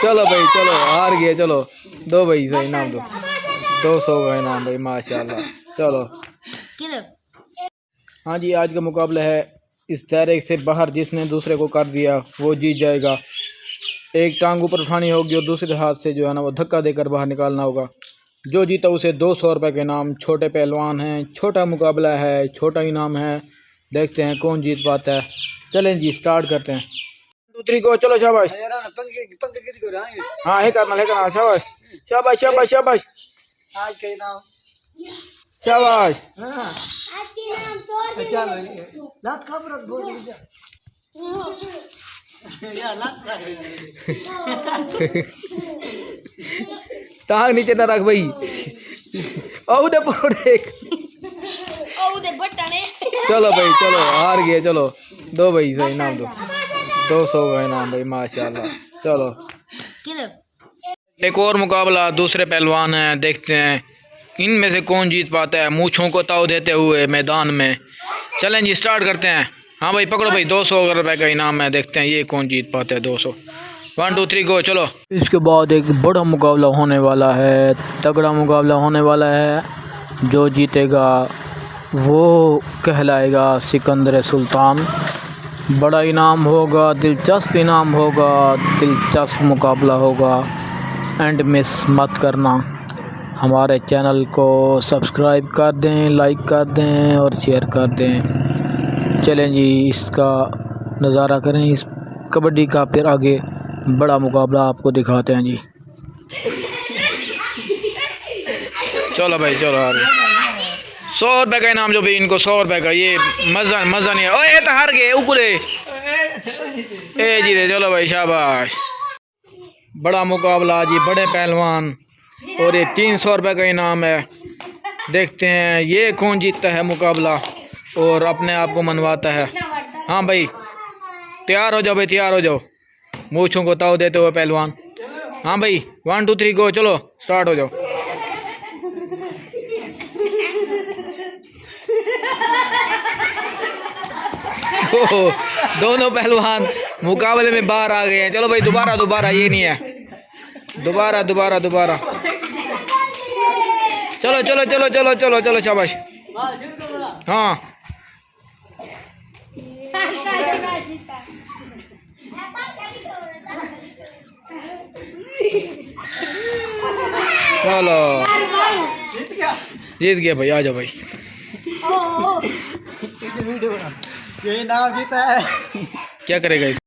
चलो भाई चलो हार गए। चलो दो भाई सही इनाम दो। 200 का इनाम भाई माशाल्लाह। चलो हाँ जी, आज का मुकाबला है इस दायरे से बाहर। जिसने दूसरे को कर दिया वो जीत जाएगा। एक टांग ऊपर उठानी होगी और दूसरे हाथ से जो है ना वो धक्का देकर बाहर निकालना होगा। जो जीता उसे 200 रुपये के इनाम। छोटे पहलवान हैं, छोटा मुकाबला है, छोटा इनाम है। देखते हैं कौन जीत पाता है। चलें जी स्टार्ट करते हैं। दूसरी को चलो शाबाश। हाँ है करना शाबाश शाबाश शाबाश शाबाश आज के नाम शाबाश। लात खबर बोल दीजिए यार लात टांग नीचे ना रख भाई। ओ दे पकड़ एक। चलो भाई चलो हार गए। चलो दो भाई सही इनाम दो। 200 का इनाम भाई माशाल्लाह। चलो एक और मुकाबला। दूसरे पहलवान हैं, देखते हैं इनमें से कौन जीत पाता है मूंछों को ताव देते हुए मैदान में। चलें जी स्टार्ट करते हैं। हाँ भाई पकड़ो भाई। 200 रुपये का इनाम है। देखते हैं ये कौन जीत पाता है 200। 1 2 3 गो। चलो इसके बाद एक बड़ा मुकाबला होने वाला है, तगड़ा मुकाबला होने वाला है। जो जीतेगा वो कहलाएगा सिकंदर सुल्तान। बड़ा इनाम होगा, दिलचस्प इनाम होगा, दिलचस्प मुकाबला होगा। एंड मिस मत करना। हमारे चैनल को सब्सक्राइब कर दें, लाइक कर दें और शेयर कर दें। चलें जी इसका नज़ारा करें इस कबड्डी का। फिर आगे बड़ा मुकाबला आपको दिखाते हैं जी। चलो भाई चलो आ रहे। 100 रुपये का इनाम जो भी इनको 100 रुपये का। ये मज़ा नहीं है। ओए तो हार गए उकुरे ए जी दे। चलो भाई शाबाश। बड़ा मुकाबला जी, बड़े पहलवान और ये 300 रुपये का इनाम है। देखते हैं ये कौन जीतता है मुकाबला और अपने आप को मनवाता है। हाँ भाई तैयार हो जाओ भाई, तैयार हो जाओ। मूंछों को ताव देते हुए पहलवान। हाँ भाई 1 2 3 गो। चलो स्टार्ट हो जाओ। दोनों पहलवान मुकाबले में बाहर आ गए हैं। चलो भाई दोबारा ये नहीं है। दोबारा चलो शाबाश। हाँ चलो जीत गया भाई। आ जाओ भाई। यही नाम जीता है। क्या करेगा